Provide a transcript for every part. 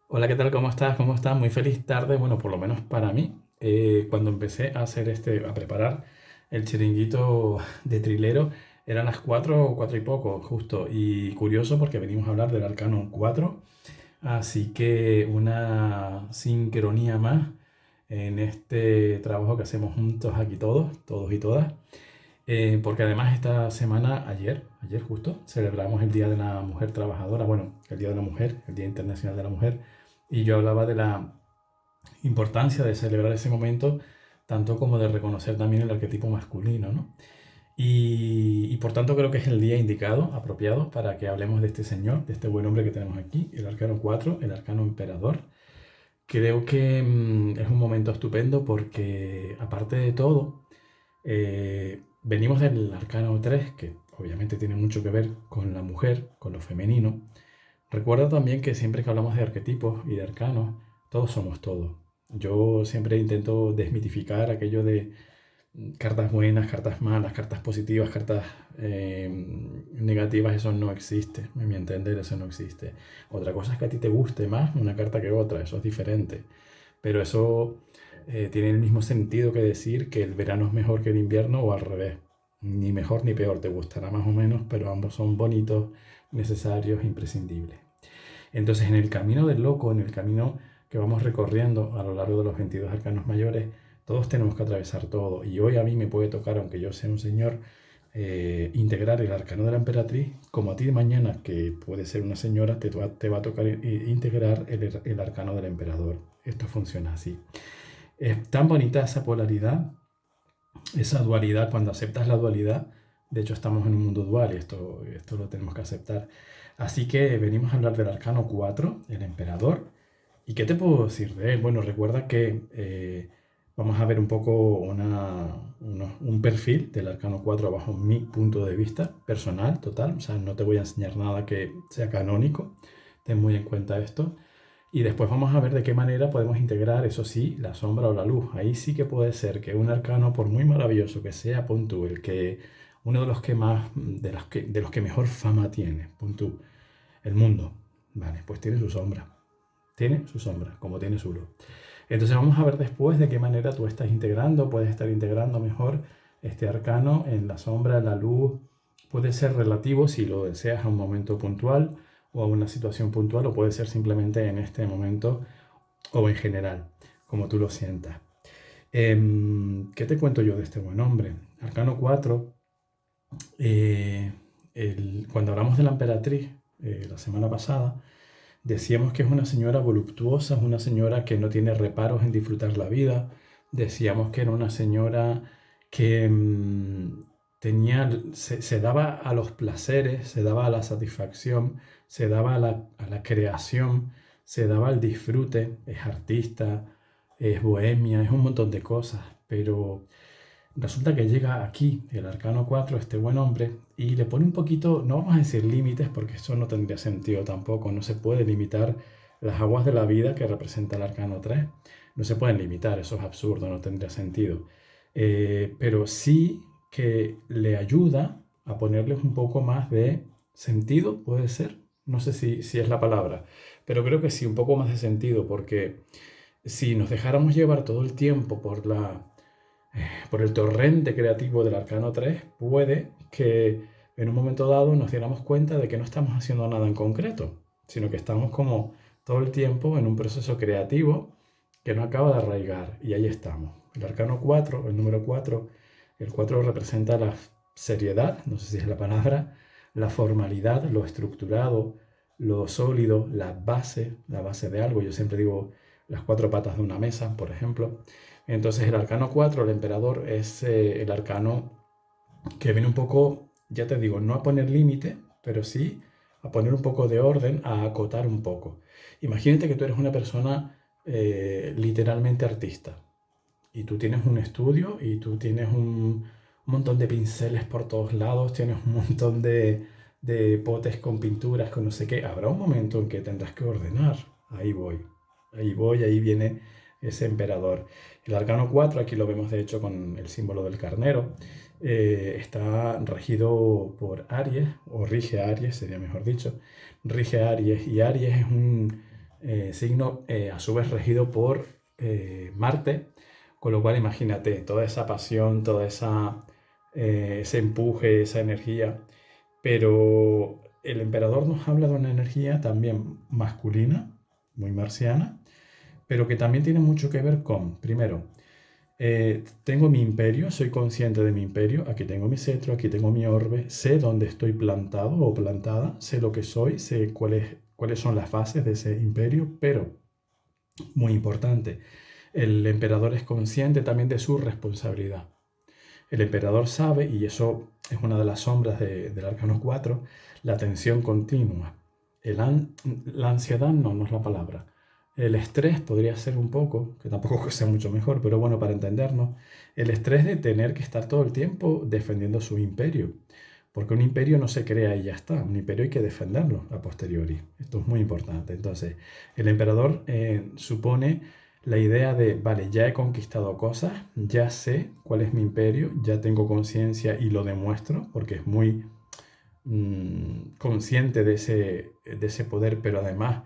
Hola, ¿qué tal? ¿Cómo estás? ¿Cómo estás? Muy feliz tarde, bueno, por lo menos para mí. Cuando empecé a hacer a preparar el chiringuito de trilero, eran las 4 o 4 y poco, justo. Y curioso porque venimos a hablar del Arcano 4, así que una sincronía más en este trabajo que hacemos juntos aquí todos y todas. Porque además esta semana, ayer justo, celebramos el Día de la Mujer Trabajadora, bueno, el Día de la Mujer, el Día Internacional de la Mujer, y yo hablaba de la importancia de celebrar ese momento, tanto como de reconocer también el arquetipo masculino, ¿no? Y por tanto creo que es el día indicado, apropiado, para que hablemos de este señor, de este buen hombre que tenemos aquí, el Arcano 4, el Arcano Emperador. Creo que es un momento estupendo porque, aparte de todo, venimos del Arcano 3, que obviamente tiene mucho que ver con la mujer, con lo femenino. Recuerda también que siempre que hablamos de arquetipos y de arcanos, todos somos todos. Yo siempre intento desmitificar aquello de cartas buenas, cartas malas, cartas positivas, cartas negativas, eso no existe. En mi entender, eso no existe. Otra cosa es que a ti te guste más una carta que otra, eso es diferente. Pero eso tiene el mismo sentido que decir que el verano es mejor que el invierno o al revés. Ni mejor ni peor, te gustará más o menos, pero ambos son bonitos, necesarios, imprescindibles. Entonces, en el camino del loco, en el camino que vamos recorriendo a lo largo de los 22 arcanos mayores, todos tenemos que atravesar todo. Y hoy a mí me puede tocar, aunque yo sea un señor, integrar el arcano de la emperatriz, como a ti de mañana, que puede ser una señora, te va a tocar integrar el arcano del emperador. Esto funciona así. Es tan bonita esa polaridad, esa dualidad, cuando aceptas la dualidad. De hecho, estamos en un mundo dual y esto lo tenemos que aceptar. Así que venimos a hablar del arcano 4, el emperador. ¿Y qué te puedo decir de él? Bueno, recuerda que vamos a ver un poco un perfil del arcano 4 bajo mi punto de vista personal, total. O sea, no te voy a enseñar nada que sea canónico. Ten muy en cuenta esto. Y después vamos a ver de qué manera podemos integrar, eso sí, la sombra o la luz. Ahí sí que puede ser que un arcano, por muy maravilloso que sea, pon tú, uno de los que más, de los que mejor fama tiene, pon tú, el mundo. Vale, pues tiene su sombra. Tiene su sombra, como tiene su luz. Entonces vamos a ver después de qué manera tú estás integrando, puedes estar integrando mejor este arcano en la sombra, en la luz. Puede ser relativo si lo deseas a un momento puntual o a una situación puntual, o puede ser simplemente en este momento o en general, como tú lo sientas. ¿Qué te cuento yo de este buen hombre? Arcano 4, eh, cuando hablamos de la emperatriz la semana pasada, decíamos que es una señora voluptuosa, es una señora que no tiene reparos en disfrutar la vida. Decíamos que era una señora que se daba a los placeres, se daba a la satisfacción, se daba a la creación, se daba al disfrute. Es artista, es bohemia, es un montón de cosas. Pero resulta que llega aquí el Arcano 4, este buen hombre, y le pone un poquito, no vamos a decir límites, porque eso no tendría sentido tampoco. No se puede limitar las aguas de la vida que representa el Arcano 3. No se pueden limitar, eso es absurdo, no tendría sentido. Pero sí que le ayuda a ponerles un poco más de sentido, puede ser. No sé si es la palabra, pero creo que sí, un poco más de sentido, porque si nos dejáramos llevar todo el tiempo por el torrente creativo del Arcano 3, puede que en un momento dado nos diéramos cuenta de que no estamos haciendo nada en concreto, sino que estamos como todo el tiempo en un proceso creativo que no acaba de arraigar. Y ahí estamos. El Arcano 4, el número 4, el 4 representa la seriedad, no sé si es la palabra, la formalidad, lo estructurado, lo sólido, la base de algo. Yo siempre digo las cuatro patas de una mesa, por ejemplo. Entonces el arcano 4, el emperador, es el arcano que viene un poco, ya te digo, no a poner límite, pero sí a poner un poco de orden, a acotar un poco. Imagínate que tú eres una persona literalmente artista y tú tienes un estudio y tú tienes un montón de pinceles por todos lados, tienes un montón de potes con pinturas, con no sé qué. Habrá un momento en que tendrás que ordenar. Ahí voy, ahí viene ese emperador. El arcano 4, aquí lo vemos de hecho con el símbolo del carnero, está regido por Aries, o rige Aries, sería mejor dicho. Rige Aries, y Aries es signo a su vez regido por Marte, con lo cual imagínate toda esa pasión, ese empuje, esa energía. Pero el emperador nos habla de una energía también masculina, muy marciana, pero que también tiene mucho que ver con, primero, tengo mi imperio, soy consciente de mi imperio, aquí tengo mi cetro, aquí tengo mi orbe, sé dónde estoy plantado o plantada, sé lo que soy, sé cuáles son las fases de ese imperio, pero, muy importante, el emperador es consciente también de su responsabilidad. El emperador sabe, y eso es una de las sombras del Arcano 4, la tensión continua. La ansiedad no es la palabra. El estrés podría ser un poco, que tampoco sea mucho mejor, pero bueno, para entendernos, el estrés de tener que estar todo el tiempo defendiendo su imperio. Porque un imperio no se crea y ya está. Un imperio hay que defenderlo a posteriori. Esto es muy importante. Entonces, el emperador supone la idea de, vale, ya he conquistado cosas, ya sé cuál es mi imperio, ya tengo conciencia y lo demuestro, porque es muy consciente de ese poder, pero además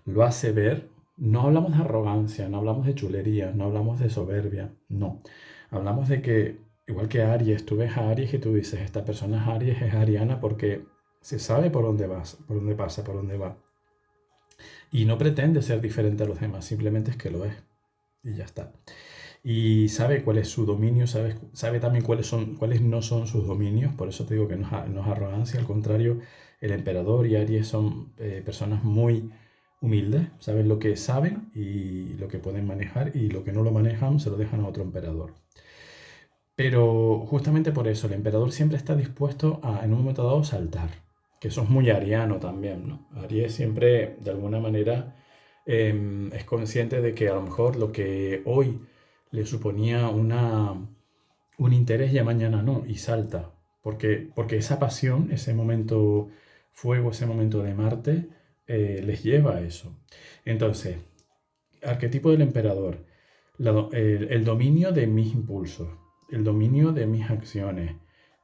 lo hace ver. No hablamos de arrogancia, no hablamos de chulería, no hablamos de soberbia, no. Hablamos de que, igual que Aries, tú ves a Aries y tú dices, esta persona es Aries, es ariana, porque se sabe por dónde vas, por dónde pasa, por dónde va. Y no pretende ser diferente a los demás, simplemente es que lo es. Y ya está. Y sabe cuál es su dominio, sabe también cuáles no son sus dominios, por eso te digo que no es arrogancia, al contrario, el emperador y Aries son personas muy humildes, saben lo que saben y lo que pueden manejar, y lo que no lo manejan se lo dejan a otro emperador. Pero justamente por eso, el emperador siempre está dispuesto a, en un momento dado, saltar, que eso es muy ariano también, ¿no? Aries siempre, de alguna manera, es consciente de que a lo mejor lo que hoy le suponía un interés ya mañana no, y salta, porque esa pasión, ese momento fuego, ese momento de Marte, les lleva a eso. Entonces, arquetipo del emperador, el dominio de mis impulsos, el dominio de mis acciones,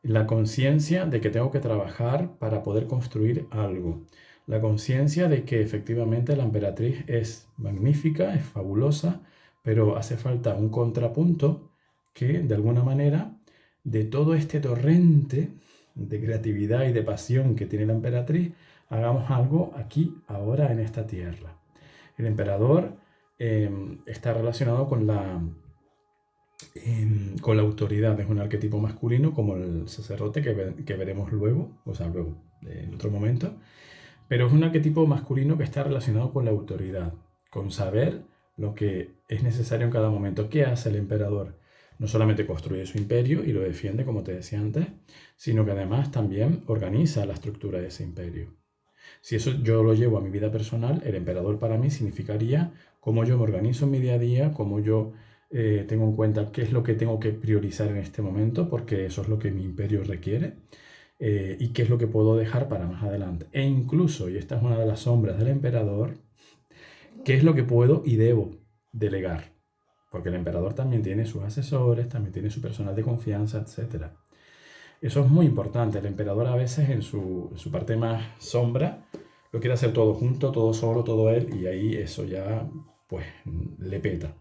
la conciencia de que tengo que trabajar para poder construir algo, la conciencia de que efectivamente la emperatriz es magnífica, es fabulosa, pero hace falta un contrapunto que, de alguna manera, de todo este torrente de creatividad y de pasión que tiene la emperatriz, hagamos algo aquí, ahora, en esta tierra. El emperador está relacionado con la autoridad. Es un arquetipo masculino como el sacerdote que veremos luego, o sea, luego, en otro momento. Pero es un arquetipo masculino que está relacionado con la autoridad, con saber lo que es necesario en cada momento. ¿Qué hace el emperador? No solamente construye su imperio y lo defiende, como te decía antes, sino que además también organiza la estructura de ese imperio. Si eso yo lo llevo a mi vida personal, el emperador para mí significaría cómo yo me organizo en mi día a día, cómo yo tengo en cuenta qué es lo que tengo que priorizar en este momento, porque eso es lo que mi imperio requiere, y qué es lo que puedo dejar para más adelante. E incluso, y esta es una de las sombras del emperador, qué es lo que puedo y debo delegar. Porque el emperador también tiene sus asesores, también tiene su personal de confianza, etc. Eso es muy importante. El emperador a veces en su parte más sombra lo quiere hacer todo junto, todo solo, todo él, y ahí eso ya pues le peta.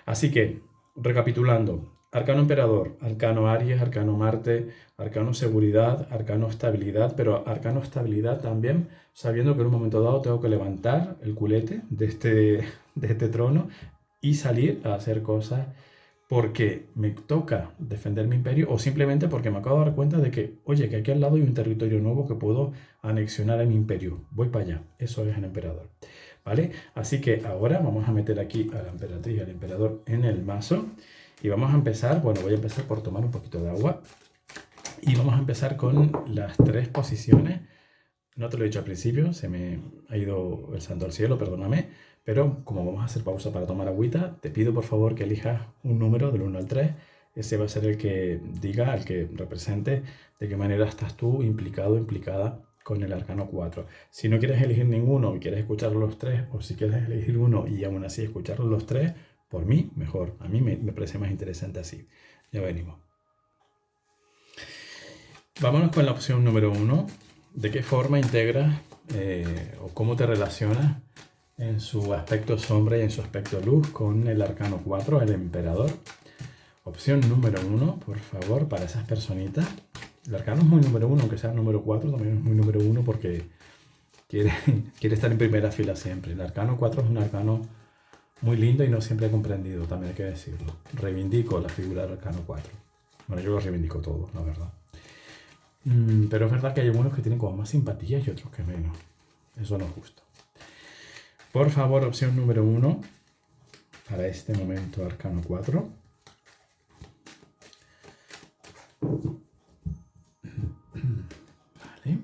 Así que, recapitulando, arcano emperador, arcano Aries, arcano Marte, arcano seguridad, arcano estabilidad, pero arcano estabilidad también sabiendo que en un momento dado tengo que levantar el culete de este trono y salir a hacer cosas porque me toca defender mi imperio, o simplemente porque me acabo de dar cuenta de que, oye, que aquí al lado hay un territorio nuevo que puedo anexionar a mi imperio. Voy para allá. Eso es el emperador. ¿Vale? Así que ahora vamos a meter aquí a la emperatriz y al emperador en el mazo. Y vamos a empezar, bueno, voy a empezar por tomar un poquito de agua. Y vamos a empezar con las 3 posiciones. No te lo he dicho al principio, se me ha ido el santo al cielo, perdóname. Pero como vamos a hacer pausa para tomar agüita, te pido por favor que elijas un número del 1 al 3. Ese va a ser el que diga, el que represente de qué manera estás tú implicado, implicada con el arcano 4. Si no quieres elegir ninguno y quieres escuchar los 3, o si quieres elegir uno y aún así escuchar los 3, por mí mejor. A mí me parece más interesante así. Ya venimos. Vámonos con la opción número 1. ¿De qué forma integras o cómo te relacionas en su aspecto sombra y en su aspecto luz con el arcano 4, el emperador. Opción número 1, por favor, para esas personitas. El arcano es muy número 1, aunque sea el número 4, también es muy número 1 porque quiere estar en primera fila siempre. El arcano 4 es un arcano muy lindo y no siempre comprendido, también hay que decirlo. Reivindico la figura del arcano 4. Bueno, yo lo reivindico todo, la verdad. Pero es verdad que hay algunos que tienen como más simpatía y otros que menos. Eso no es justo. Por favor, opción número 1 para este momento arcano 4. Vale.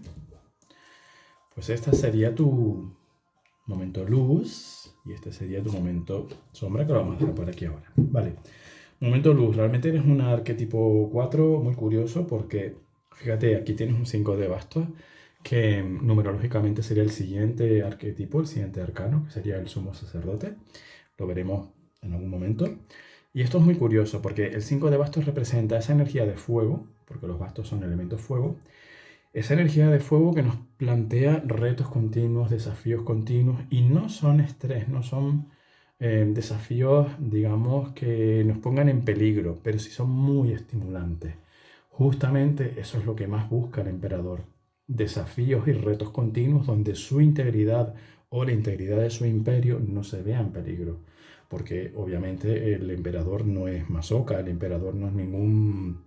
Pues esta sería tu momento luz y este sería tu momento sombra, que lo vamos a hacer por aquí ahora. Vale. Momento luz. Realmente eres un arquetipo 4 muy curioso porque, fíjate, aquí tienes un 5 de bastos que numerológicamente sería el siguiente arquetipo, el siguiente arcano, que sería el sumo sacerdote. Lo veremos en algún momento. Y esto es muy curioso porque el 5 de bastos representa esa energía de fuego, porque los bastos son elementos fuego, esa energía de fuego que nos plantea retos continuos, desafíos continuos, y no son estrés, no son desafíos, digamos, que nos pongan en peligro, pero sí son muy estimulantes. Justamente eso es lo que más busca el emperador. Desafíos y retos continuos donde su integridad o la integridad de su imperio no se vea en peligro. Porque obviamente el emperador no es masoca, el emperador no es ningún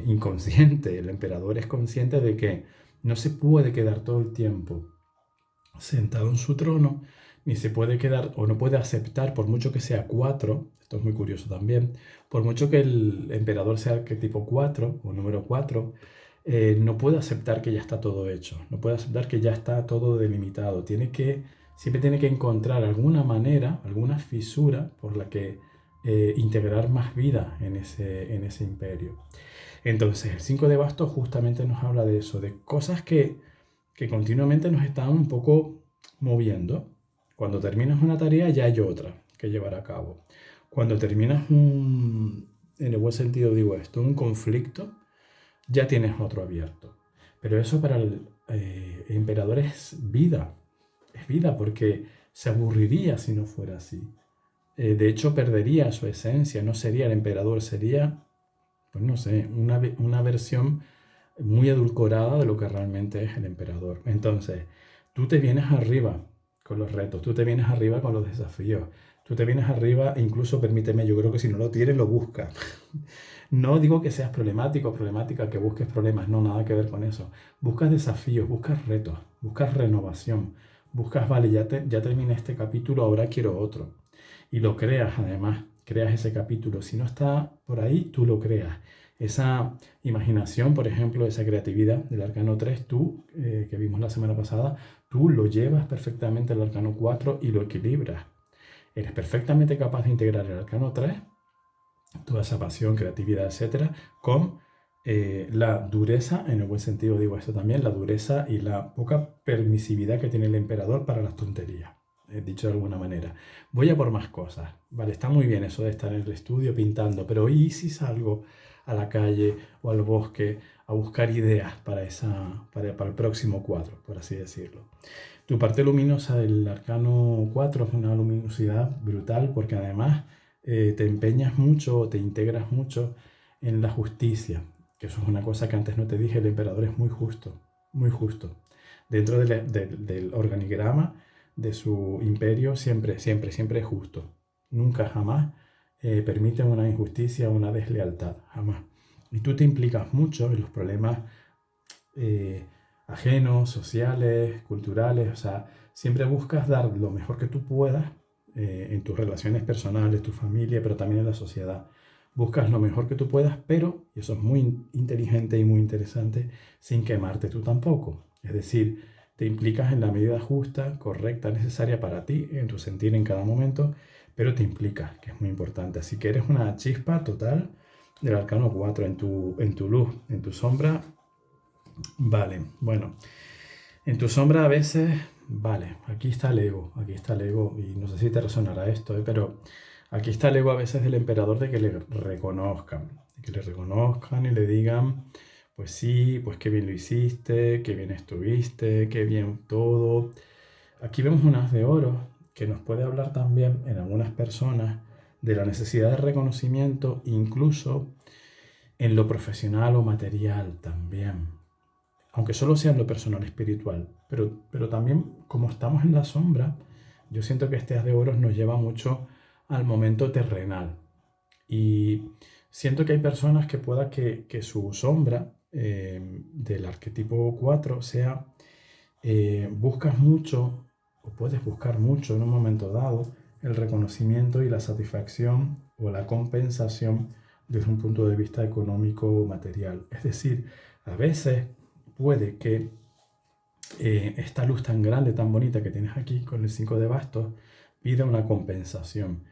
inconsciente. El emperador es consciente de que no se puede quedar todo el tiempo sentado en su trono, ni se puede quedar o no puede aceptar, por mucho que sea 4, esto es muy curioso también, por mucho que el emperador sea arquetipo 4 o número 4, no puede aceptar que ya está todo hecho, no puede aceptar que ya está todo delimitado, siempre tiene que encontrar alguna manera, alguna fisura por la que integrar más vida en ese imperio. Entonces, el 5 de bastos justamente nos habla de eso, de cosas que continuamente nos están un poco moviendo. Cuando terminas una tarea ya hay otra que llevar a cabo. Cuando terminas en el buen sentido digo esto, un conflicto, ya tienes otro abierto. Pero eso para el emperador es vida porque se aburriría si no fuera así. De hecho, perdería su esencia, no sería el emperador, sería, pues no sé, una versión muy edulcorada de lo que realmente es el emperador. Entonces, tú te vienes arriba con los retos, tú te vienes arriba con los desafíos, tú te vienes arriba e incluso, permíteme, yo creo que si no lo tienes, lo buscas. No digo que seas problemático o problemática, que busques problemas, no, nada que ver con eso. Buscas desafíos, buscas retos, buscas renovación, buscas, vale, ya terminé este capítulo, ahora quiero otro. Y lo creas además, creas ese capítulo. Si no está por ahí, tú lo creas. Esa imaginación, por ejemplo, esa creatividad del arcano 3, tú, que vimos la semana pasada, tú lo llevas perfectamente al arcano 4 y lo equilibras. Eres perfectamente capaz de integrar el arcano 3, toda esa pasión, creatividad, etcétera, con la dureza, en el buen sentido digo esto también, la dureza y la poca permisividad que tiene el emperador para las tonterías. Dicho de alguna manera, voy a por más cosas. Vale, está muy bien eso de estar en el estudio pintando, pero ¿y si salgo a la calle o al bosque a buscar ideas para el próximo cuadro, por así decirlo? Tu parte luminosa del arcano 4 es una luminosidad brutal porque además te empeñas mucho, te integras mucho en la justicia, que eso es una cosa que antes no te dije, el emperador es muy justo, muy justo. Dentro del organigrama de su imperio siempre es justo. Nunca, jamás permite una injusticia, una deslealtad, jamás. Y tú te implicas mucho en los problemas ajenos, sociales, culturales, o sea, siempre buscas dar lo mejor que tú puedas en tus relaciones personales, tu familia, pero también en la sociedad. Buscas lo mejor que tú puedas, pero, y eso es muy inteligente y muy interesante, sin quemarte tú tampoco. Es decir, te implicas en la medida justa, correcta, necesaria para ti, en tu sentir en cada momento, pero te implicas, que es muy importante. Así que eres una chispa total del arcano 4 en tu luz, en tu sombra. Vale, bueno, en tu sombra a veces, vale, aquí está el ego, y no sé si te resonará esto, pero aquí está el ego a veces del emperador de que le reconozcan, y le digan, pues sí, pues qué bien lo hiciste, qué bien estuviste, qué bien todo. Aquí vemos un as de oro que nos puede hablar también en algunas personas de la necesidad de reconocimiento, incluso en lo profesional o material también, aunque solo sea en lo personal espiritual, pero también como estamos en la sombra, yo siento que este as de oros nos lleva mucho al momento terrenal. Y siento que hay personas que pueda que su sombra del arquetipo 4 sea, buscas mucho o puedes buscar mucho en un momento dado el reconocimiento y la satisfacción o la compensación desde un punto de vista económico o material. Es decir, a veces puede que esta luz tan grande, tan bonita que tienes aquí con el 5 de bastos, pida una compensación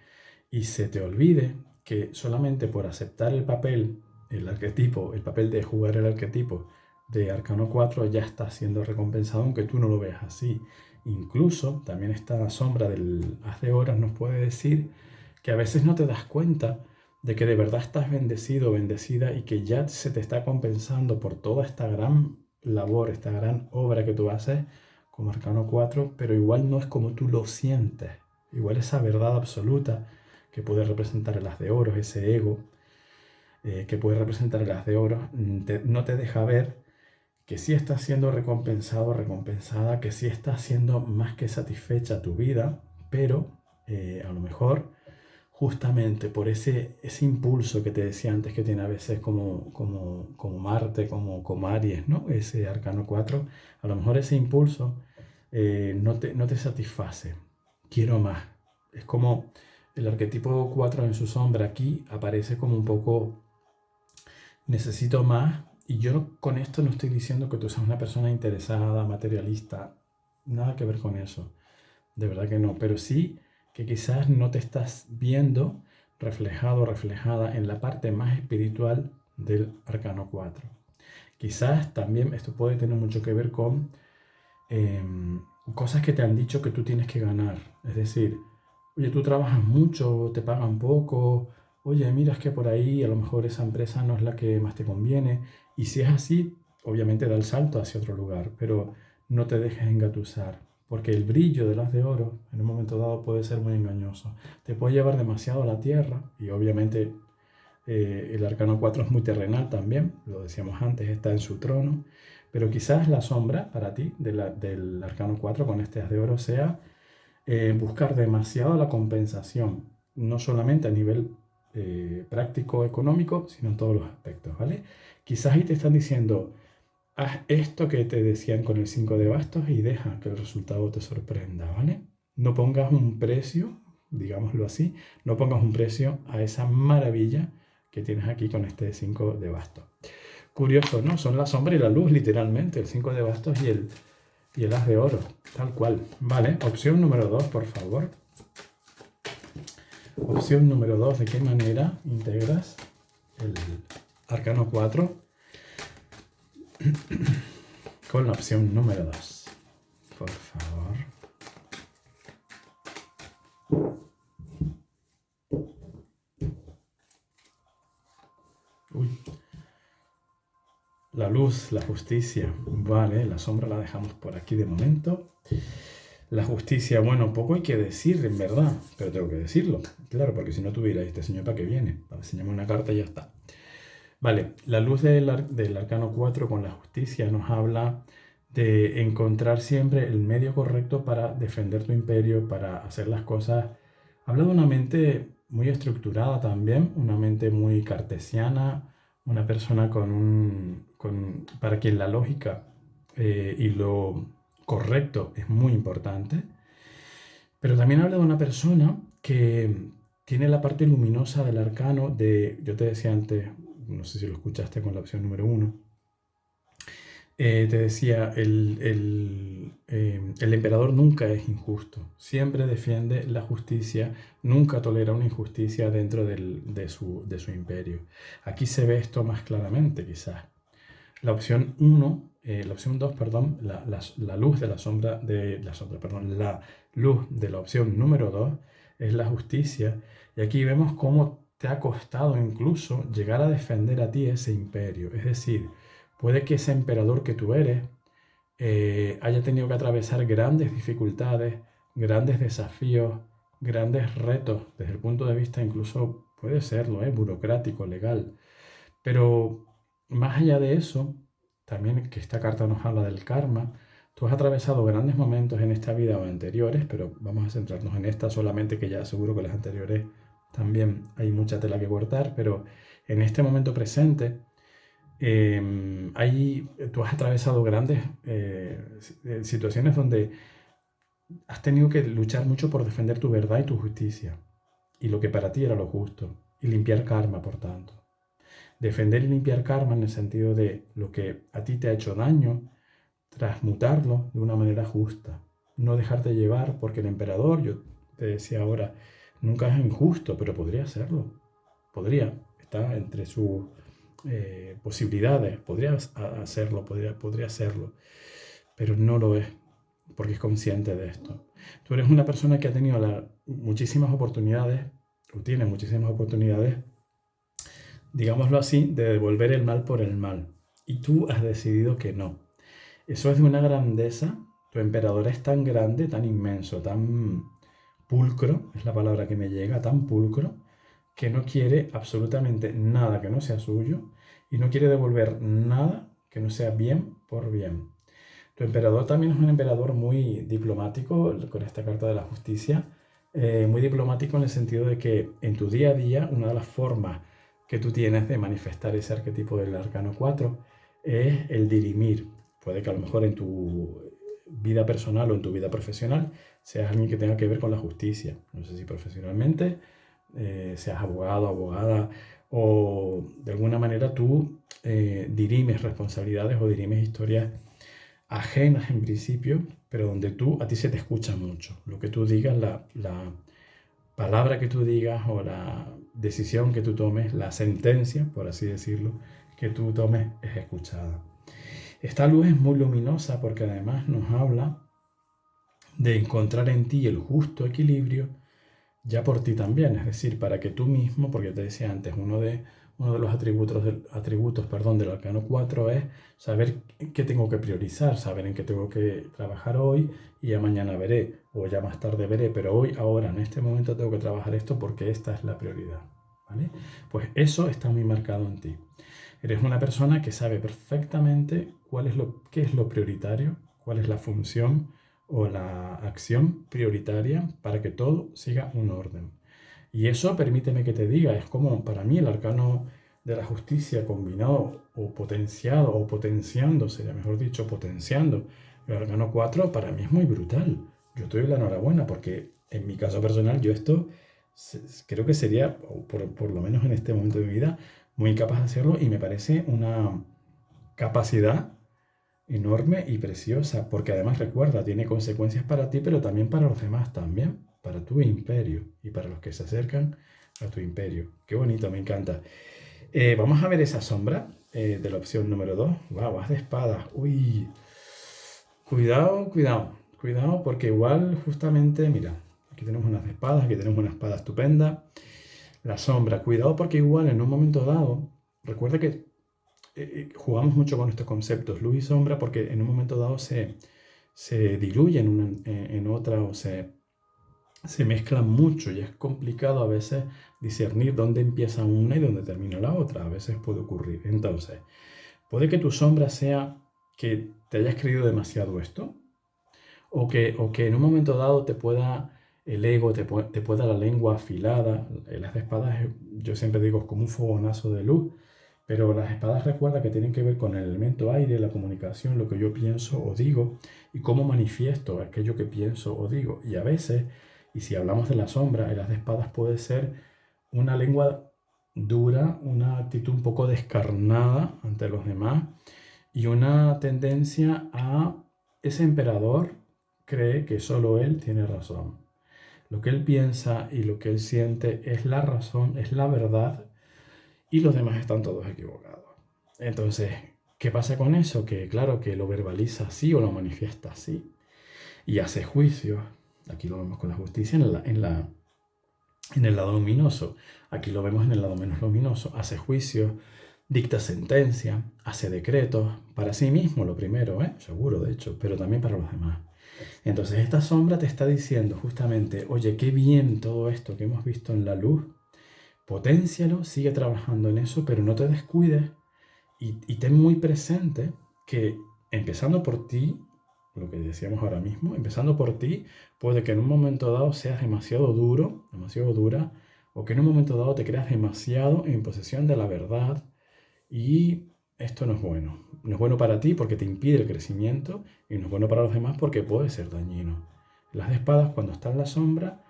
y se te olvide que solamente por aceptar el papel, el arquetipo, el papel de jugar el arquetipo de Arcano 4 ya está siendo recompensado, aunque tú no lo veas así. Incluso también esta sombra del haz de oros nos puede decir que a veces no te das cuenta de que de verdad estás bendecido o bendecida y que ya se te está compensando por toda esta gran labor, esta gran obra que tú haces como Arcano 4, pero igual no es como tú lo sientes. Igual esa verdad absoluta que puede representar el as de oros, ese ego que puede representar el as de oros, no te deja ver que sí está siendo recompensado o recompensada, que sí está siendo más que satisfecha tu vida, pero a lo mejor justamente por ese impulso que te decía antes que tiene a veces como Marte, como Aries, ¿no? Ese Arcano 4, a lo mejor ese impulso no te satisface. Quiero más. Es como el arquetipo 4 en su sombra aquí aparece como un poco necesito más. Y yo con esto no estoy diciendo que tú seas una persona interesada, materialista. Nada que ver con eso. De verdad que no. Pero sí que quizás no te estás viendo reflejado o reflejada en la parte más espiritual del Arcano 4. Quizás también esto puede tener mucho que ver con cosas que te han dicho que tú tienes que ganar. Es decir, oye, tú trabajas mucho, te pagan poco, oye, mira, es que por ahí a lo mejor esa empresa no es la que más te conviene. Y si es así, obviamente da el salto hacia otro lugar, pero no te dejes engatusar, porque el brillo de las de oro en un momento dado puede ser muy engañoso. Te puede llevar demasiado a la tierra y obviamente el Arcano 4 es muy terrenal también, lo decíamos antes, está en su trono, pero quizás la sombra para ti del Arcano 4 con este as de oro sea buscar demasiado la compensación, no solamente a nivel práctico económico, sino en todos los aspectos, ¿vale? Quizás ahí te están diciendo, haz esto que te decían con el 5 de bastos y deja que el resultado te sorprenda, ¿vale? No pongas un precio, digámoslo así, no pongas un precio a esa maravilla que tienes aquí con este 5 de bastos. Curioso, ¿no? Son la sombra y la luz, literalmente, el 5 de bastos y el as de oro, tal cual. Vale, opción número 2, por favor. Opción número 2, ¿de qué manera integras el Arcano 4 con la opción número 2? Por favor. Uy. La luz, la justicia. Vale, la sombra la dejamos por aquí de momento. La justicia, bueno, poco hay que decir, en verdad, pero tengo que decirlo. Claro, porque si no tuviera este señor, ¿para qué viene? Para enseñarme una carta y ya está. Vale, la luz del Arcano 4 con la justicia nos habla de encontrar siempre el medio correcto para defender tu imperio, para hacer las cosas. Habla de una mente muy estructurada también, una mente muy cartesiana, una persona para quien la lógica y lo correcto es muy importante, pero también habla de una persona que tiene la parte luminosa del arcano yo te decía antes, no sé si lo escuchaste con la opción número 1, te decía, el emperador nunca es injusto, siempre defiende la justicia, nunca tolera una injusticia dentro de su imperio. Aquí se ve esto más claramente, quizás. La opción 1, la opción 2, perdón, la luz de la sombra, perdón, la luz de la opción número 2 es la justicia. Y aquí vemos cómo te ha costado incluso llegar a defender a ti ese imperio. Es decir, puede que ese emperador que tú eres haya tenido que atravesar grandes dificultades, grandes desafíos, grandes retos, desde el punto de vista incluso puede serlo, burocrático, legal. Pero más allá de eso, también que esta carta nos habla del karma, tú has atravesado grandes momentos en esta vida o anteriores, pero vamos a centrarnos en esta solamente, que ya seguro que las anteriores también hay mucha tela que cortar, pero en este momento presente, tú has atravesado grandes situaciones donde has tenido que luchar mucho por defender tu verdad y tu justicia, y lo que para ti era lo justo, y limpiar karma, por tanto. Defender y limpiar karma en el sentido de lo que a ti te ha hecho daño, transmutarlo de una manera justa. No dejarte llevar, porque el emperador, yo te decía ahora, nunca es injusto, pero podría serlo. Podría, está entre sus posibilidades, podría hacerlo, podría hacerlo, pero no lo es, porque es consciente de esto. Tú eres una persona que ha tenido muchísimas oportunidades, o tiene muchísimas oportunidades, digámoslo así, de devolver el mal por el mal. Y tú has decidido que no. Eso es de una grandeza. Tu emperador es tan grande, tan inmenso, tan pulcro, es la palabra que me llega, tan pulcro, que no quiere absolutamente nada que no sea suyo y no quiere devolver nada que no sea bien por bien. Tu emperador también es un emperador muy diplomático, con esta carta de la justicia, muy diplomático en el sentido de que en tu día a día una de las formas que tú tienes de manifestar ese arquetipo del arcano 4 es el dirimir. Puede que a lo mejor en tu vida personal o en tu vida profesional seas alguien que tenga que ver con la justicia. No sé si profesionalmente seas abogado, abogada, o de alguna manera tú dirimes responsabilidades o dirimes historias ajenas en principio, pero donde a ti se te escucha mucho. Lo que tú digas, la palabra que tú digas o la decisión que tú tomes, la sentencia, por así decirlo, que tú tomes es escuchada. Esta luz es muy luminosa porque además nos habla de encontrar en ti el justo equilibrio ya por ti también, es decir, para que tú mismo, porque te decía antes, uno de los atributos del arcano 4 es saber qué tengo que priorizar, saber en qué tengo que trabajar hoy y ya mañana veré, o ya más tarde veré, pero hoy, ahora, en este momento tengo que trabajar esto porque esta es la prioridad, ¿vale? Pues eso está muy marcado en ti. Eres una persona que sabe perfectamente qué es lo prioritario, cuál es la función o la acción prioritaria para que todo siga un orden. Y eso, permíteme que te diga, es como para mí el arcano de la justicia combinado o potenciado o potenciando, sería mejor dicho, potenciando el arcano 4, para mí es muy brutal. Yo te doy la enhorabuena porque en mi caso personal yo esto creo que sería, por lo menos en este momento de mi vida, muy capaz de hacerlo y me parece una capacidad enorme y preciosa, porque además recuerda, tiene consecuencias para ti, pero también para los demás, también para tu imperio y para los que se acercan a tu imperio. Qué bonito, me encanta. Vamos a ver esa sombra de la opción número 2. Wow, as de espadas. Uy, cuidado, cuidado, cuidado, porque igual justamente, mira, aquí tenemos unas de espadas, aquí tenemos una espada estupenda. La sombra, cuidado porque igual en un momento dado, recuerda que jugamos mucho con estos conceptos, luz y sombra, porque en un momento dado se diluyen en otra o se mezclan mucho y es complicado a veces discernir dónde empieza una y dónde termina la otra. A veces puede ocurrir. Entonces, puede que tu sombra sea que te hayas creído demasiado esto o que en un momento dado te pueda el ego, te pueda la lengua afilada. Las espadas, yo siempre digo, es como un fogonazo de luz. Pero las espadas recuerda que tienen que ver con el elemento aire, la comunicación, lo que yo pienso o digo y cómo manifiesto aquello que pienso o digo. Y a veces, y si hablamos de la sombra, el las de espadas puede ser una lengua dura, una actitud un poco descarnada ante los demás y una tendencia a ese emperador cree que solo él tiene razón. Lo que él piensa y lo que él siente es la razón, es la verdad, y los demás están todos equivocados. Entonces, ¿qué pasa con eso? Que claro, que lo verbaliza así o lo manifiesta así y hace juicios. Aquí lo vemos con la justicia en el lado luminoso. Aquí lo vemos en el lado menos luminoso. Hace juicios dicta sentencia, hace decretos, para sí mismo lo primero, seguro de hecho, pero también para los demás. Entonces esta sombra te está diciendo justamente, oye, qué bien todo esto que hemos visto en la luz, poténcialo, sigue trabajando en eso, pero no te descuides y ten muy presente que empezando por ti, lo que decíamos ahora mismo, empezando por ti, puede que en un momento dado seas demasiado duro, demasiado dura, o que en un momento dado te creas demasiado en posesión de la verdad y esto no es bueno. No es bueno para ti porque te impide el crecimiento y no es bueno para los demás porque puede ser dañino. Las de espadas, cuando está en la sombra,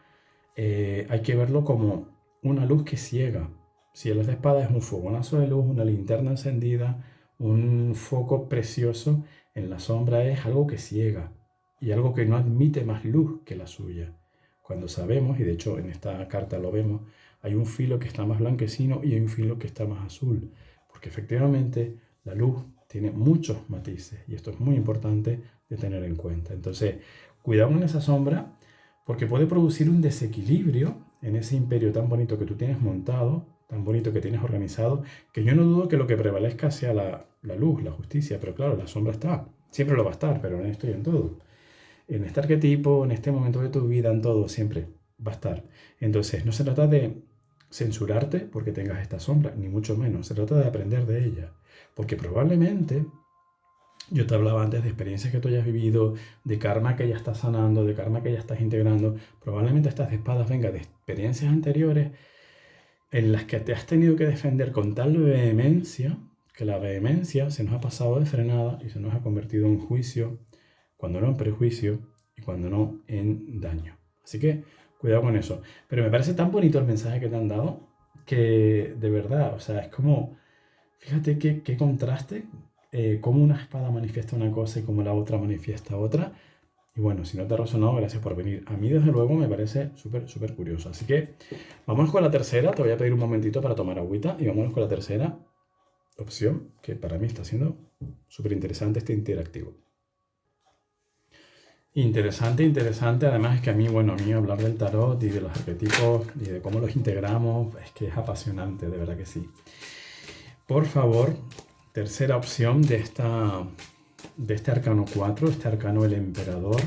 hay que verlo como una luz que ciega. Si el as de espada es un fogonazo de luz, una linterna encendida, un foco precioso, en la sombra es algo que ciega y algo que no admite más luz que la suya. Cuando sabemos, y de hecho en esta carta lo vemos, hay un filo que está más blanquecino y hay un filo que está más azul, porque efectivamente la luz tiene muchos matices y esto es muy importante de tener en cuenta. Entonces, cuidado en esa sombra porque puede producir un desequilibrio en ese imperio tan bonito que tú tienes montado, tan bonito que tienes organizado, que yo no dudo que lo que prevalezca sea la luz, la justicia, pero claro, la sombra está, siempre lo va a estar, pero en esto y en todo. En este arquetipo, en este momento de tu vida, en todo, siempre va a estar. Entonces, no se trata de censurarte porque tengas esta sombra, ni mucho menos, se trata de aprender de ella, porque probablemente yo te hablaba antes de experiencias que tú hayas vivido, de karma que ya estás sanando, de karma que ya estás integrando. Probablemente estas espadas vengan de experiencias anteriores en las que te has tenido que defender con tal vehemencia que la vehemencia se nos ha pasado de frenada y se nos ha convertido en juicio, cuando no en prejuicio y cuando no en daño. Así que cuidado con eso. Pero me parece tan bonito el mensaje que te han dado que de verdad, o sea, es como, fíjate qué contraste, cómo una espada manifiesta una cosa y cómo la otra manifiesta otra. Y bueno, si no te ha resonado, gracias por venir. A mí, desde luego, me parece súper, súper curioso. Así que vámonos con la tercera. Te voy a pedir un momentito para tomar agüita y vámonos con la tercera opción, que para mí está siendo súper interesante este interactivo. Interesante, interesante. Además es que a mí, bueno, a mí hablar del tarot y de los arquetipos y de cómo los integramos, es que es apasionante, de verdad que sí. Por favor, tercera opción de este arcano 4, este arcano el emperador.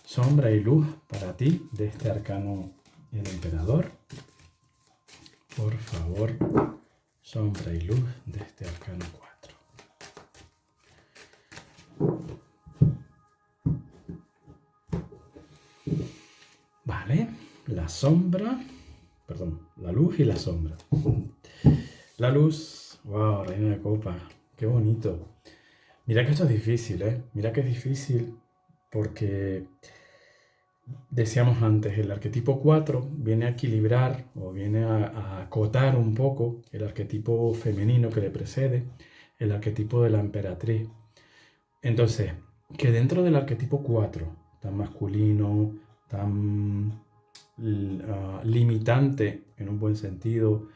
Sombra y luz para ti de este arcano el emperador. Por favor, sombra y luz de este arcano 4. Vale, la sombra, perdón, la luz y la sombra. La luz, wow, reina de copas, qué bonito. Mira que esto es difícil, ¿eh? Mira que es difícil porque decíamos antes, el arquetipo 4 viene a equilibrar o viene a acotar un poco el arquetipo femenino que le precede, el arquetipo de la emperatriz. Entonces, que dentro del arquetipo 4, tan masculino, tan limitante en un buen sentido,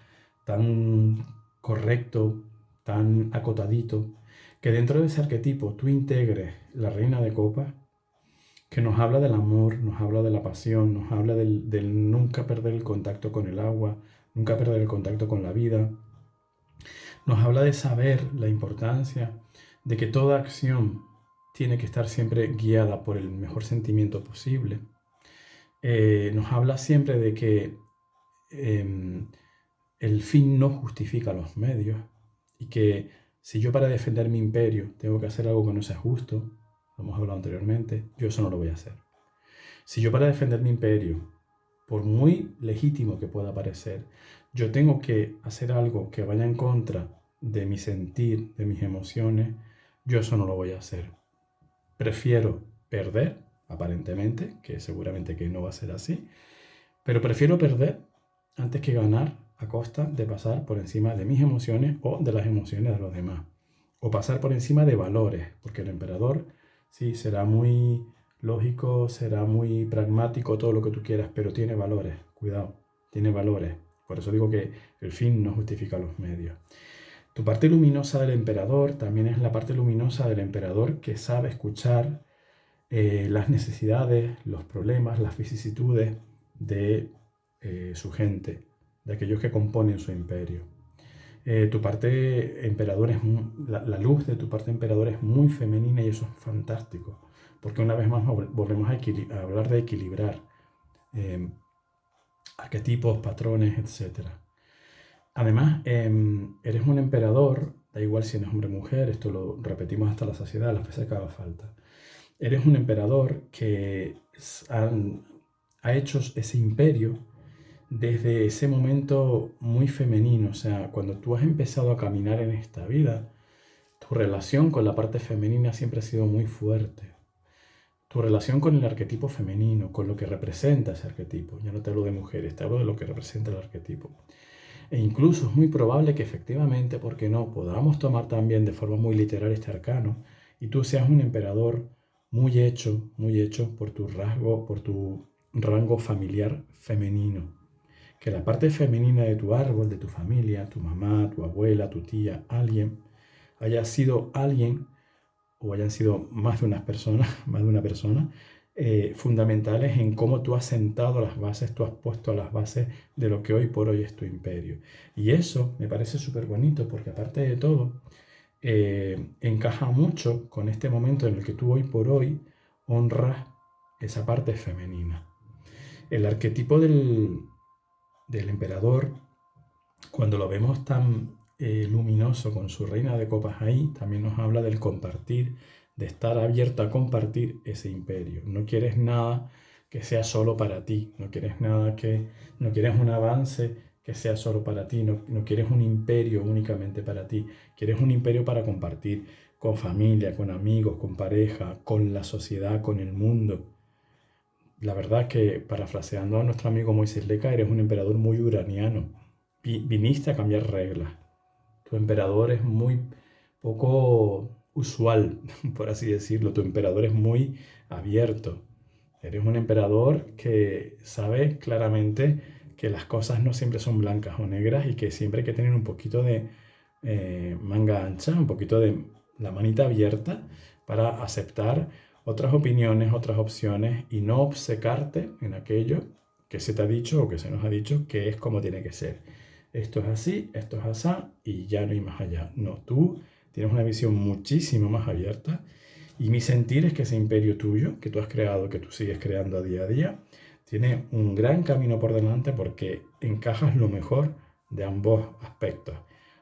tan correcto, tan acotadito, que dentro de ese arquetipo tú integres la reina de copas, que nos habla del amor, nos habla de la pasión, nos habla del nunca perder el contacto con el agua, nunca perder el contacto con la vida. Nos habla de saber la importancia de que toda acción tiene que estar siempre guiada por el mejor sentimiento posible. Nos habla siempre de que el fin no justifica los medios y que si yo para defender mi imperio tengo que hacer algo que no sea justo, lo hemos hablado anteriormente, yo eso no lo voy a hacer. Si yo para defender mi imperio, por muy legítimo que pueda parecer, yo tengo que hacer algo que vaya en contra de mi sentir, de mis emociones, yo eso no lo voy a hacer. Prefiero perder, aparentemente, que seguramente que no va a ser así, pero prefiero perder antes que ganar a costa de pasar por encima de mis emociones o de las emociones de los demás. O pasar por encima de valores, porque el emperador sí será muy lógico, será muy pragmático, todo lo que tú quieras, pero tiene valores, cuidado, tiene valores. Por eso digo que el fin no justifica los medios. Tu parte luminosa del emperador también es la parte luminosa del emperador que sabe escuchar las necesidades, los problemas, las vicisitudes de su gente, de aquellos que componen su imperio. Tu parte emperador la luz de tu parte emperador es muy femenina y eso es fantástico, porque una vez más volvemos a hablar de equilibrar eh, arquetipos, patrones, etcétera. Además, eres un emperador, da igual si eres hombre o mujer, esto lo repetimos hasta la saciedad, las veces que haga falta. Eres un emperador que ha hecho ese imperio desde ese momento muy femenino. O sea, cuando tú has empezado a caminar en esta vida, tu relación con la parte femenina siempre ha sido muy fuerte. Tu relación con el arquetipo femenino, con lo que representa ese arquetipo. Ya no te hablo de mujeres, te hablo de lo que representa el arquetipo. E incluso es muy probable que efectivamente, porque no, podamos tomar también de forma muy literal este arcano y tú seas un emperador muy hecho por tu rasgo, por tu rango familiar femenino. Que la parte femenina de tu árbol, de tu familia, tu mamá, tu abuela, tu tía, alguien, haya sido alguien o hayan sido más de una persona, fundamentales en cómo tú has sentado las bases, tú has puesto las bases de lo que hoy por hoy es tu imperio. Y eso me parece súper bonito porque aparte de todo, encaja mucho con este momento en el que tú hoy por hoy honras esa parte femenina. El arquetipo del emperador, cuando lo vemos tan luminoso con su reina de copas ahí, también nos habla del compartir, de estar abierto a compartir ese imperio. No quieres nada que sea solo para ti, no quieres no quieres un avance que sea solo para ti, no quieres un imperio únicamente para ti, quieres un imperio para compartir con familia, con amigos, con pareja, con la sociedad, con el mundo. La verdad que, parafraseando a nuestro amigo Moisés Leca, eres un emperador muy uraniano. Viniste a cambiar reglas. Tu emperador es muy poco usual, por así decirlo. Tu emperador es muy abierto. Eres un emperador que sabe claramente que las cosas no siempre son blancas o negras y que siempre hay que tener un poquito de manga ancha, un poquito de la manita abierta para aceptar otras opiniones, otras opciones y no obcecarte en aquello que se te ha dicho o que se nos ha dicho que es como tiene que ser. Esto es así, esto es así y ya no hay más allá. No, tú tienes una visión muchísimo más abierta y mi sentir es que ese imperio tuyo, que tú has creado, que tú sigues creando a día, tiene un gran camino por delante porque encajas lo mejor de ambos aspectos.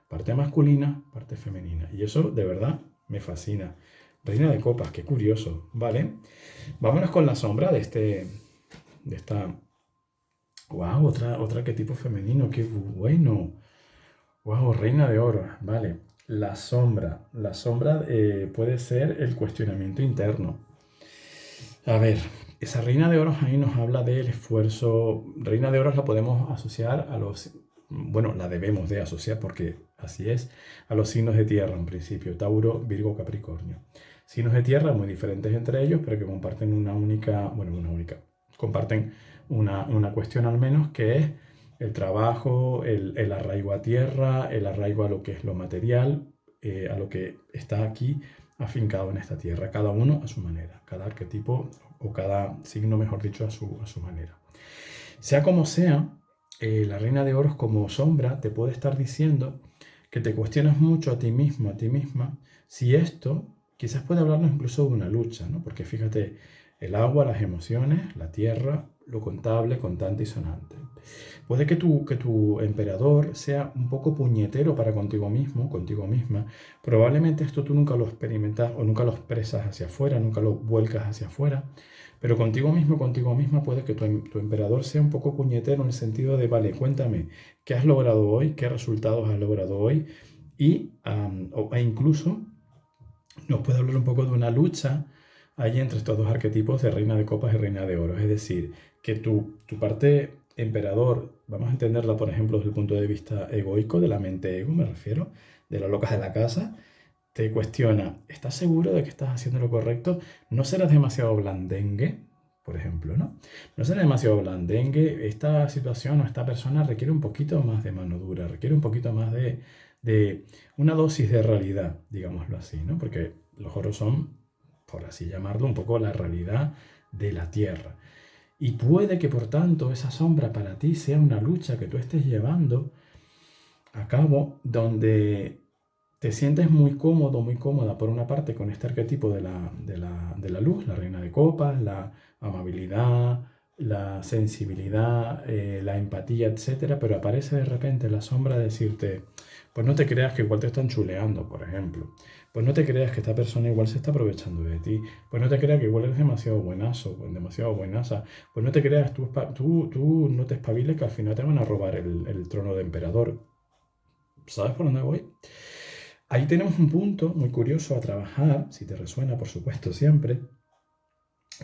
Parte masculina, parte femenina. Y eso de verdad me fascina. Reina de copas, qué curioso. Vale, vámonos con la sombra de esta. Wow, otra arquetipo femenino, qué bueno. Wow, reina de oro. Vale, la sombra. La sombra puede ser el cuestionamiento interno. A ver, esa reina de oros ahí nos habla del esfuerzo. Reina de oros la podemos asociar a los. Bueno, la debemos de asociar porque así es, a los signos de tierra en principio, Tauro, Virgo, Capricornio. Signos de tierra muy diferentes entre ellos, pero que comparten comparten una cuestión al menos que es el trabajo, el arraigo a tierra, el arraigo a lo que es lo material, a lo que está aquí afincado en esta tierra, cada uno a su manera, cada arquetipo o cada signo, mejor dicho, a su manera. Sea como sea, la reina de oros como sombra te puede estar diciendo que te cuestionas mucho a ti mismo, a ti misma, si esto quizás puede hablarnos incluso de una lucha, ¿no? Porque fíjate, el agua, las emociones, la tierra, lo contable, contante y sonante. Puede que tu emperador sea un poco puñetero para contigo mismo, contigo misma. Probablemente esto tú nunca lo experimentas o nunca lo expresas hacia afuera, nunca lo vuelcas hacia afuera. Pero contigo mismo, contigo misma, puede que tu emperador sea un poco puñetero en el sentido de, vale, cuéntame, ¿qué has logrado hoy? ¿Qué resultados has logrado hoy? E incluso nos puede hablar un poco de una lucha ahí entre estos dos arquetipos de reina de copas y reina de oros. Es decir, que tu parte emperador, vamos a entenderla, por ejemplo, desde el punto de vista egoico, de la mente ego, me refiero, de las locas de la casa, te cuestiona, ¿estás seguro de que estás haciendo lo correcto? ¿No serás demasiado blandengue? Por ejemplo, ¿no? No serás demasiado blandengue. Esta situación o esta persona requiere un poquito más de mano dura, requiere un poquito más de una dosis de realidad, digámoslo así, ¿no? Porque los oros son, por así llamarlo, un poco la realidad de la tierra. Y puede que, por tanto, esa sombra para ti sea una lucha que tú estés llevando a cabo, donde te sientes muy cómodo, muy cómoda por una parte con este arquetipo de la luz, la reina de copas, la amabilidad, la sensibilidad, la empatía, etcétera, pero aparece de repente la sombra de decirte, pues no te creas que igual te están chuleando, por ejemplo. Pues no te creas que esta persona igual se está aprovechando de ti. Pues no te creas que igual eres demasiado buenazo, o demasiado buenaza. Pues no te creas, tú no te espabiles que al final te van a robar el trono de emperador. ¿Sabes por dónde voy? Ahí tenemos un punto muy curioso a trabajar, si te resuena, por supuesto, siempre,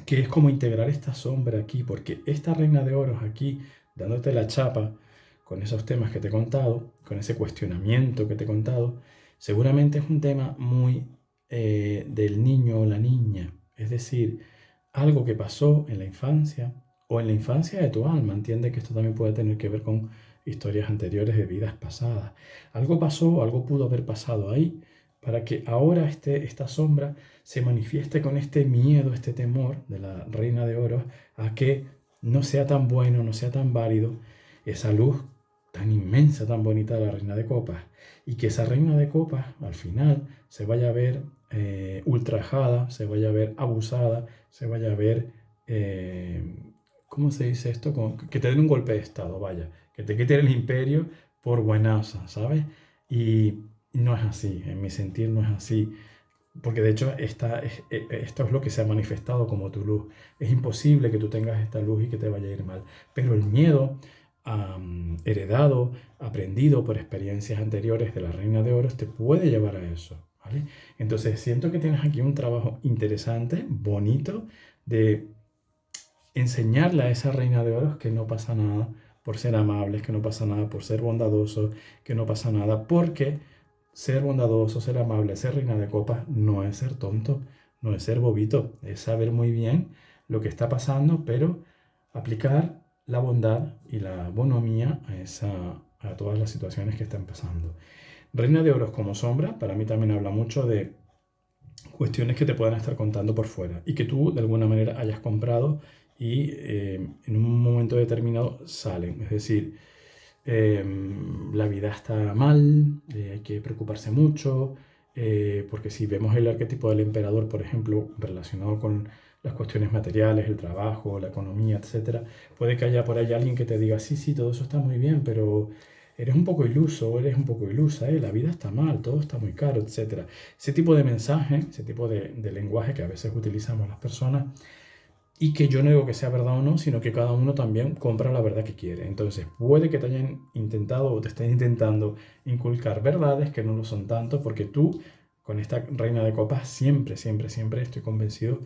que es como integrar esta sombra aquí, porque esta reina de oros aquí, dándote la chapa con esos temas que te he contado, con ese cuestionamiento que te he contado, seguramente es un tema muy del niño o la niña, es decir, algo que pasó en la infancia o en la infancia de tu alma. Entiende que esto también puede tener que ver con historias anteriores de vidas pasadas. Algo pasó, algo pudo haber pasado ahí para que ahora esta sombra se manifieste con este miedo, este temor de la reina de oros a que no sea tan bueno, no sea tan válido esa luz tan inmensa, tan bonita de la reina de copas, y que esa reina de copas al final se vaya a ver ultrajada, se vaya a ver abusada, se vaya a ver, ¿cómo se dice esto? Que te den un golpe de estado, vaya, que te quiten el imperio por buenaza, ¿sabes? Y no es así, en mi sentir no es así, porque de hecho esto es lo que se ha manifestado como tu luz. Es imposible que tú tengas esta luz y que te vaya a ir mal, pero el miedo heredado, aprendido por experiencias anteriores de la Reina de Oros te puede llevar a eso, ¿vale? Entonces siento que tienes aquí un trabajo interesante, bonito, de enseñarle a esa Reina de Oros que no pasa nada por ser amables, que no pasa nada por ser bondadosos, que no pasa nada porque ser bondadoso, ser amable, ser reina de copas no es ser tonto, no es ser bobito, es saber muy bien lo que está pasando, pero aplicar la bondad y la bonomía a todas las situaciones que están pasando. Reina de Oros como sombra, para mí también habla mucho de cuestiones que te puedan estar contando por fuera y que tú de alguna manera hayas comprado y en un momento determinado salen. Es decir, la vida está mal, hay que preocuparse mucho, porque si vemos el arquetipo del emperador, por ejemplo, relacionado con las cuestiones materiales, el trabajo, la economía, etcétera, puede que haya por ahí alguien que te diga, sí, sí, todo eso está muy bien, pero eres un poco iluso, o eres un poco ilusa, la vida está mal, todo está muy caro, etcétera. Ese tipo de mensaje, ese tipo de lenguaje que a veces utilizamos las personas, y que yo no digo que sea verdad o no, sino que cada uno también compra la verdad que quiere. Entonces, puede que te hayan intentado o te estén intentando inculcar verdades que no lo son tanto, porque tú, con esta reina de copas, siempre, siempre, siempre estoy convencido,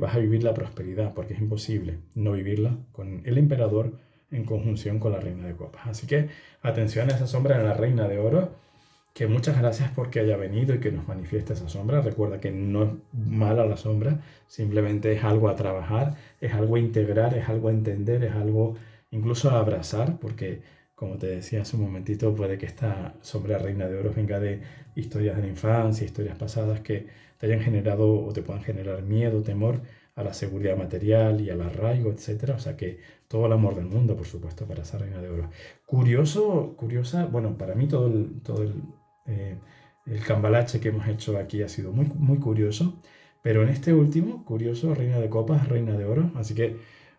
vas a vivir la prosperidad, porque es imposible no vivirla con el emperador en conjunción con la reina de copas. Así que atención a esa sombra en la reina de oro, que muchas gracias porque haya venido y que nos manifieste esa sombra. Recuerda que no es mala la sombra, simplemente es algo a trabajar, es algo a integrar, es algo a entender, es algo incluso a abrazar, porque como te decía hace un momentito, puede que esta sombra reina de oros venga de historias de la infancia, historias pasadas que te hayan generado o te puedan generar miedo, temor a la seguridad material y al arraigo, etcétera. O sea que todo el amor del mundo, por supuesto, para esa reina de oro. Curiosa, bueno, para mí eh, el cambalache que hemos hecho aquí ha sido muy, muy curioso, pero en este último, curioso, reina de copas, reina de oro. Así que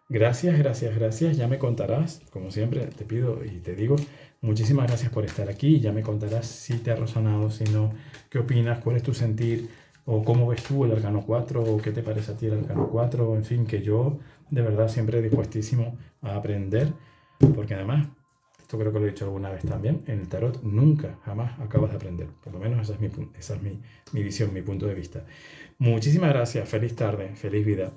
gracias, gracias, gracias. Ya me contarás, como siempre, te pido y te digo, muchísimas gracias por estar aquí. Ya me contarás si te ha resonado, si no, qué opinas, cuál es tu sentir, o cómo ves tú el arcano 4, o qué te parece a ti el arcano 4. En fin, que yo de verdad siempre dispuestísimo a aprender, porque además, esto creo que lo he dicho alguna vez también, en el tarot nunca, jamás acabas de aprender. Por lo menos esa es mi visión, mi punto de vista. Muchísimas gracias, feliz tarde, feliz vida.